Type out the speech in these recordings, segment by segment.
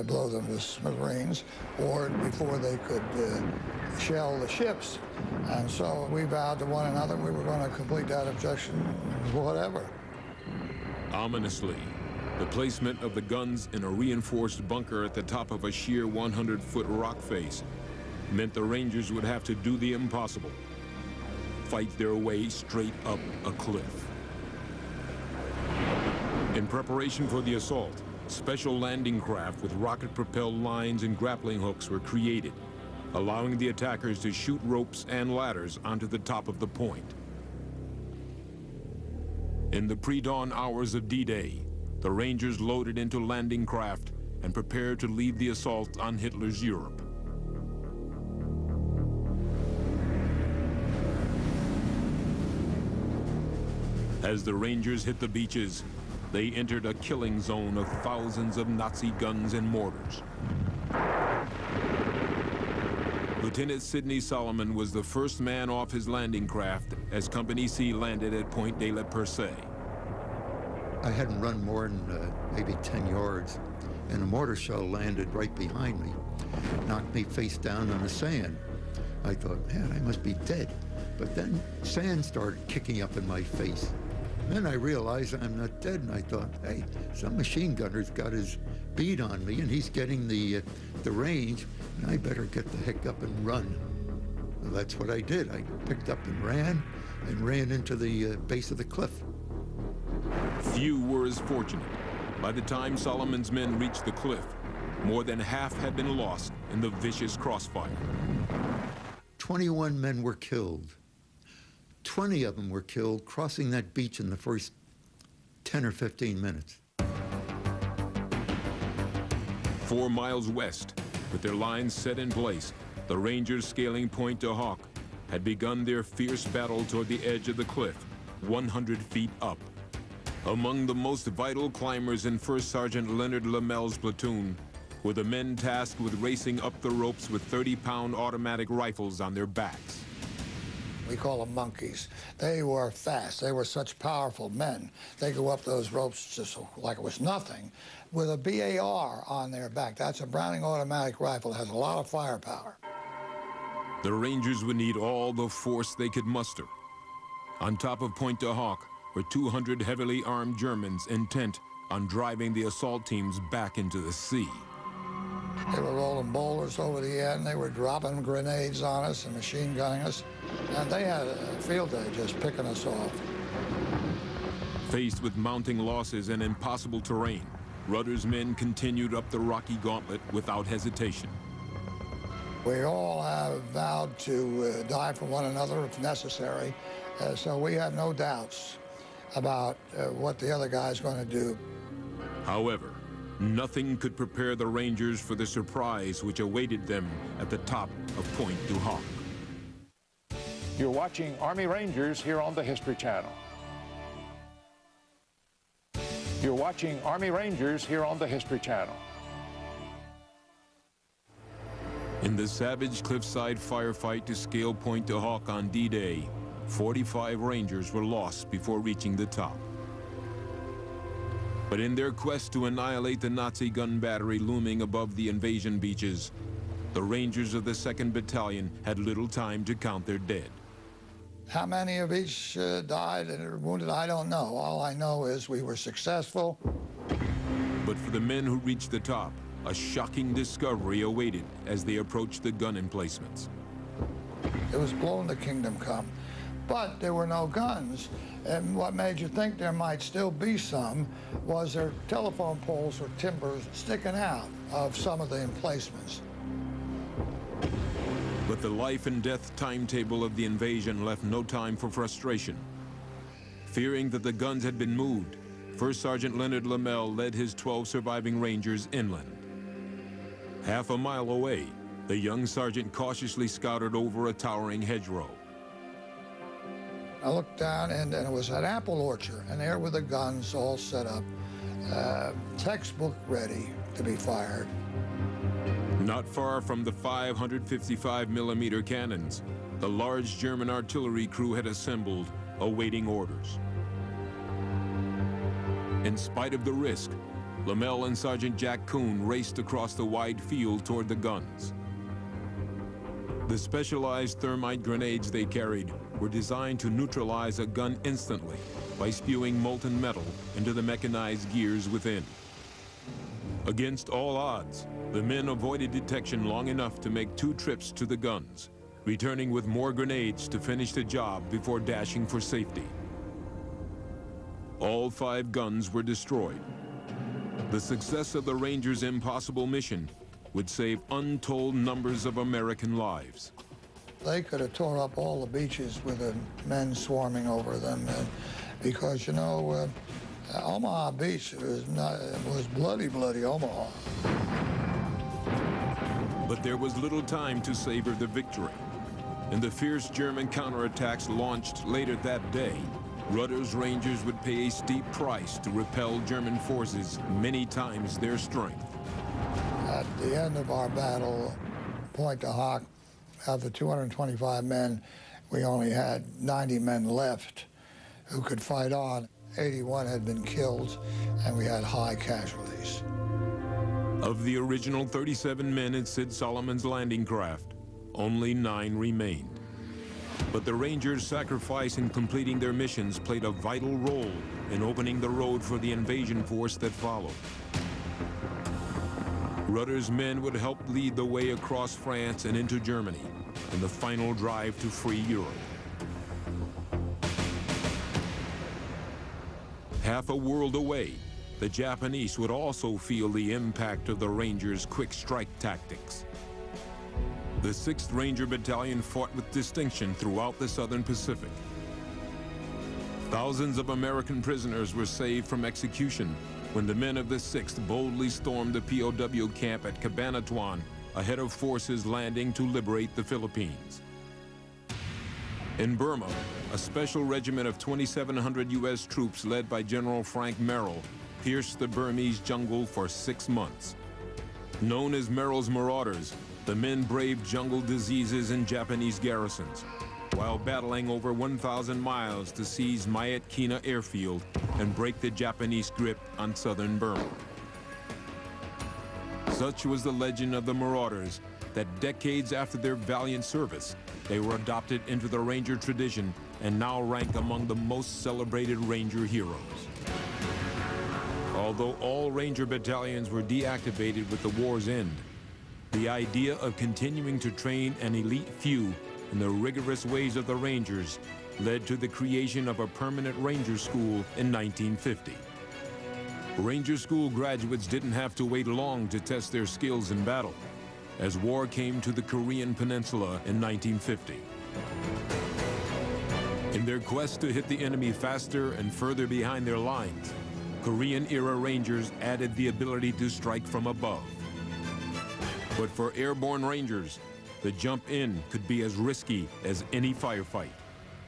blow them to smithereens, or before they could shell the ships. And so we vowed to one another we were going to complete that objection, whatever. Ominously, the placement of the guns in a reinforced bunker at the top of a sheer 100-foot rock face meant the Rangers would have to do the impossible: fight their way straight up a cliff. In preparation for the assault, special landing craft with rocket-propelled lines and grappling hooks were created, allowing the attackers to shoot ropes and ladders onto the top of the point. In the pre-dawn hours of D-Day, the Rangers loaded into landing craft and prepared to lead the assault on Hitler's Europe. As the Rangers hit the beaches, they entered a killing zone of thousands of Nazi guns and mortars. Lieutenant Sidney Solomon was the first man off his landing craft as Company C landed at Point de la Percée. I hadn't run more than maybe 10 yards, and a mortar shell landed right behind me, knocked me face down on the sand. I thought, man, I must be dead. But then sand started kicking up in my face. Then I realized I'm not dead, and I thought, hey, some machine gunner's got his bead on me, and he's getting the range, and I better get the heck up and run. Well, that's what I did. I picked up and ran into the base of the cliff. Few were as fortunate. By the time Solomon's men reached the cliff, more than half had been lost in the vicious crossfire. 21 men were killed. 20 of them were killed crossing that beach in the first 10 or 15 minutes. 4 miles west, with their lines set in place, the Rangers scaling Point de Hoc had begun their fierce battle toward the edge of the cliff, 100 feet up. Among the most vital climbers in 1st Sergeant Leonard Lamel's platoon were the men tasked with racing up the ropes with 30-pound automatic rifles on their backs. We call them monkeys. They were fast. They were such powerful men. They go up those ropes just like it was nothing with a BAR on their back. That's a Browning automatic rifle. It has a lot of firepower. The Rangers would need all the force they could muster. On top of Point de Hoc were 200 heavily armed Germans intent on driving the assault teams back into the sea. They were rolling boulders over the end. They were dropping grenades on us and machine gunning us. And they had a field day just picking us off. Faced with mounting losses and impossible terrain, Rudder's men continued up the rocky gauntlet without hesitation. We all have vowed to die for one another if necessary, so we have no doubts about what the other guy's going to do. However, nothing could prepare the Rangers for the surprise which awaited them at the top of Point du Hoc. You're watching Army Rangers here on the History Channel. You're watching Army Rangers here on the History Channel. In the savage cliffside firefight to scale Point du Hoc on D-Day, 45 Rangers were lost before reaching the top. But in their quest to annihilate the Nazi gun battery looming above the invasion beaches, the Rangers of the 2nd Battalion had little time to count their dead. How many of each died and were wounded, I don't know. All I know is we were successful. But for the men who reached the top, a shocking discovery awaited as they approached the gun emplacements. It was blowing the kingdom come, but there were no guns. And what made you think there might still be some was their telephone poles or timbers sticking out of some of the emplacements. But the life and death timetable of the invasion left no time for frustration. Fearing that the guns had been moved, 1st Sergeant Leonard Lamel led his 12 surviving Rangers inland. Half a mile away, the young sergeant cautiously scouted over a towering hedgerow. I looked down, and it was an apple orchard, and there were the guns all set up, textbook ready to be fired. Not far from the 555mm cannons, the large German artillery crew had assembled, awaiting orders. In spite of the risk, Lamel and Sergeant Jack Coon raced across the wide field toward the guns. The specialized thermite grenades they carried were designed to neutralize a gun instantly by spewing molten metal into the mechanized gears within. Against all odds, the men avoided detection long enough to make 2 trips to the guns, returning with more grenades to finish the job before dashing for safety. All 5 guns were destroyed. The success of the Rangers' impossible mission would save untold numbers of American lives. They could have torn up all the beaches with the men swarming over them, because, you know, Omaha Beach was bloody, bloody Omaha. But there was little time to savor the victory. In the fierce German counterattacks launched later that day, Rudder's Rangers would pay a steep price to repel German forces many times their strength. At the end of our battle, Point de Hoc, of the 225 men, we only had 90 men left who could fight on. 81 had been killed, and we had high casualties. Of the original 37 men in Sid Solomon's landing craft, only 9 remained. But the Rangers' sacrifice in completing their missions played a vital role in opening the road for the invasion force that followed. Rudder's men would help lead the way across France and into Germany in the final drive to free Europe. Half a world away, the Japanese would also feel the impact of the Rangers' quick strike tactics. The 6th Ranger Battalion fought with distinction throughout the Southern Pacific. Thousands of American prisoners were saved from execution when the men of the 6th boldly stormed the POW camp at Cabanatuan ahead of forces landing to liberate the Philippines. In Burma, a special regiment of 2,700 U.S. troops led by General Frank Merrill pierced the Burmese jungle for 6 months. Known as Merrill's Marauders, the men braved jungle diseases in Japanese garrisons, while battling over 1,000 miles to seize Myat Kina airfield and break the Japanese grip on southern Burma. Such was the legend of the Marauders that decades after their valiant service, they were adopted into the Ranger tradition and now rank among the most celebrated Ranger heroes. Although all Ranger battalions were deactivated with the war's end, the idea of continuing to train an elite few in the rigorous ways of the Rangers led to the creation of a permanent Ranger School in 1950. Ranger School graduates didn't have to wait long to test their skills in battle, as war came to the Korean Peninsula in 1950. In their quest to hit the enemy faster and further behind their lines, Korean-era Rangers added the ability to strike from above. But for airborne Rangers, the jump in could be as risky as any firefight.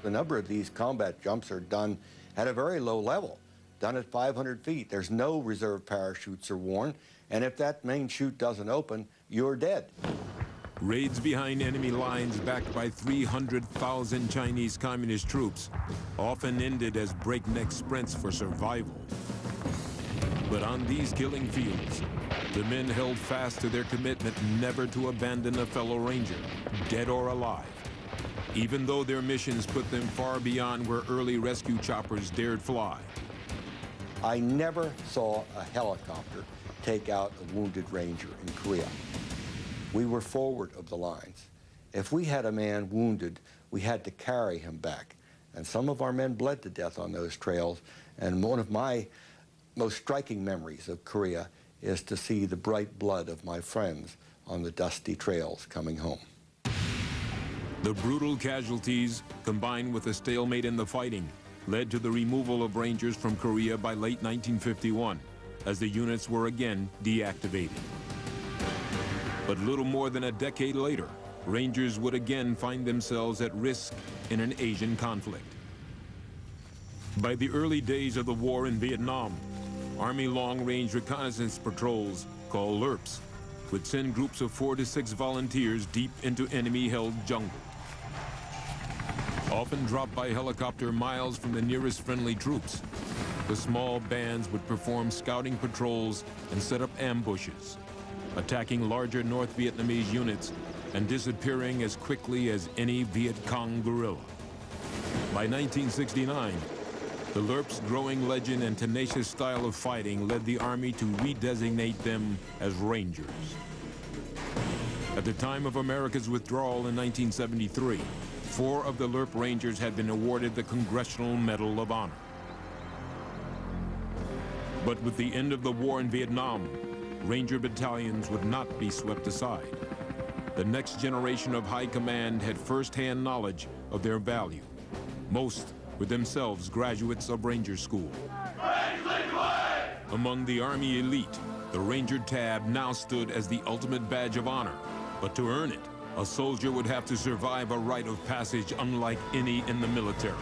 A number of these combat jumps are done at a very low level, done at 500 feet. There's no reserve parachutes are worn, and if that main chute doesn't open, you're dead. Raids behind enemy lines backed by 300,000 Chinese communist troops often ended as breakneck sprints for survival. But on these killing fields, the men held fast to their commitment never to abandon a fellow Ranger, dead or alive, even though their missions put them far beyond where early rescue choppers dared fly. I never saw a helicopter take out a wounded Ranger in Korea. We were forward of the lines. If we had a man wounded, we had to carry him back. And some of our men bled to death on those trails. And one of my most striking memories of Korea is to see the bright blood of my friends on the dusty trails coming home. The brutal casualties, combined with a stalemate in the fighting, led to the removal of Rangers from Korea by late 1951, as the units were again deactivated. But little more than a decade later, Rangers would again find themselves at risk in an Asian conflict. By the early days of the war in Vietnam, Army long-range reconnaissance patrols, called LRPs, would send groups of 4 to 6 volunteers deep into enemy-held jungle. Often dropped by helicopter miles from the nearest friendly troops, the small bands would perform scouting patrols and set up ambushes, attacking larger North Vietnamese units and disappearing as quickly as any Viet Cong guerrilla. By 1969, the LRP's growing legend and tenacious style of fighting led the Army to redesignate them as Rangers. At the time of America's withdrawal in 1973, 4 of the LRP Rangers had been awarded the Congressional Medal of Honor. But with the end of the war in Vietnam, Ranger battalions would not be swept aside. The next generation of high command had first-hand knowledge of their value. Most were themselves graduates of Ranger School. Among the Army elite, the Ranger tab now stood as the ultimate badge of honor. But to earn it, a soldier would have to survive a rite of passage unlike any in the military.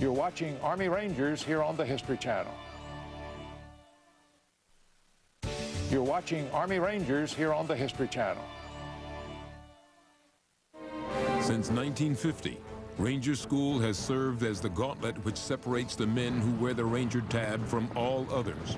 You're watching Army Rangers here on the History Channel. You're watching Army Rangers here on the History Channel. Since 1950, Ranger School has served as the gauntlet which separates the men who wear the Ranger tab from all others.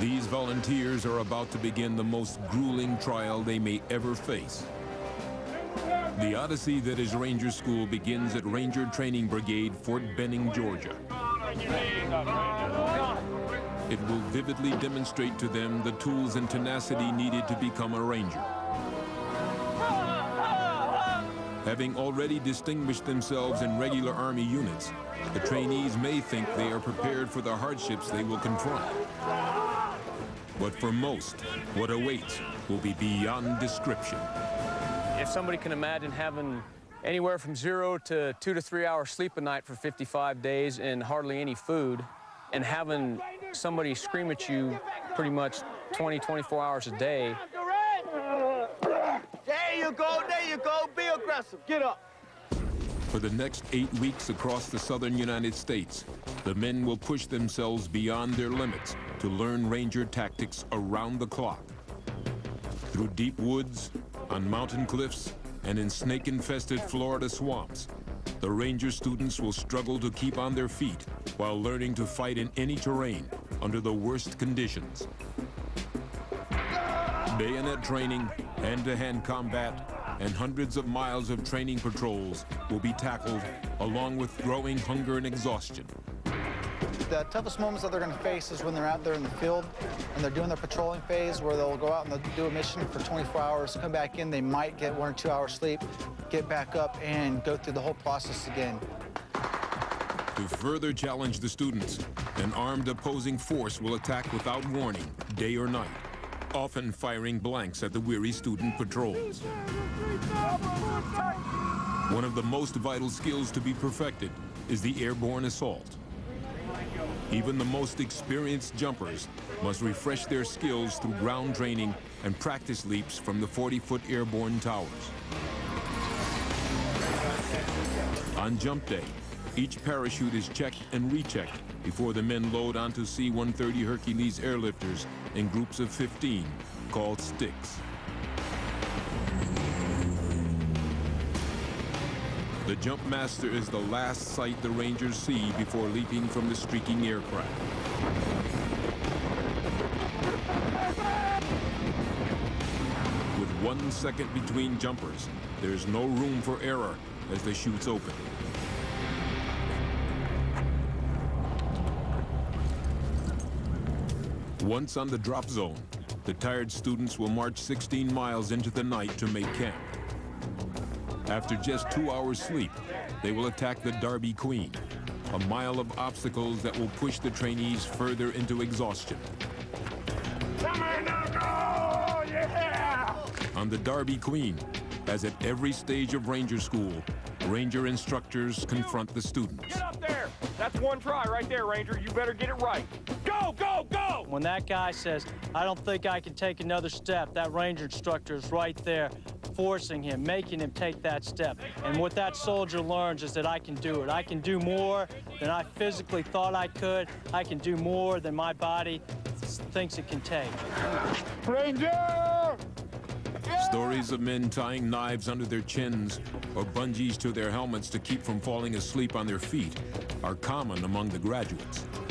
These volunteers are about to begin the most grueling trial they may ever face. The odyssey that is Ranger School begins at Ranger Training Brigade, Fort Benning, Georgia. It will vividly demonstrate to them the tools and tenacity needed to become a Ranger. Having already distinguished themselves in regular Army units, the trainees may think they are prepared for the hardships they will confront. But for most, what awaits will be beyond description. If somebody can imagine having anywhere from 0 to 2 to 3 hours sleep a night for 55 days and hardly any food, and having somebody scream at you pretty much 20, 24 hours a day. There you go, be aggressive, get up. For the next 8 weeks across the southern United States, the men will push themselves beyond their limits to learn Ranger tactics around the clock. Through deep woods, on mountain cliffs, and in snake-infested Florida swamps, the Ranger students will struggle to keep on their feet while learning to fight in any terrain under the worst conditions. Bayonet training, hand-to-hand combat, and hundreds of miles of training patrols will be tackled, along with growing hunger and exhaustion. The toughest moments that they're going to face is when they're out there in the field and they're doing their patrolling phase, where they'll go out and they'll do a mission for 24 hours, come back in, they might get 1 or 2 hours sleep, get back up and go through the whole process again. To further challenge the students, an armed opposing force will attack without warning, day or night, often firing blanks at the weary student patrols. One of the most vital skills to be perfected is the airborne assault. Even the most experienced jumpers must refresh their skills through ground training and practice leaps from the 40-foot airborne towers. On jump day, each parachute is checked and rechecked before the men load onto C-130 Hercules airlifters in groups of 15, called sticks. The jump master is the last sight the Rangers see before leaping from the streaking aircraft. With 1 second between jumpers, there's no room for error as the chutes open. Once on the drop zone, the tired students will march 16 miles into the night to make camp. After just 2 hours sleep, they will attack the Darby Queen, a mile of obstacles that will push the trainees further into exhaustion. On the Darby Queen, as at every stage of Ranger School, Ranger instructors confront the students. Get up there! That's one try right there, Ranger. You better get it right. Go, go, go! When that guy says, I don't think I can take another step, that Ranger instructor is right there, forcing him, making him take that step. And what that soldier learns is that I can do it. I can do more than I physically thought I could. I can do more than my body thinks it can take. Ranger! Stories of men tying knives under their chins or bungees to their helmets to keep from falling asleep on their feet are common among the graduates.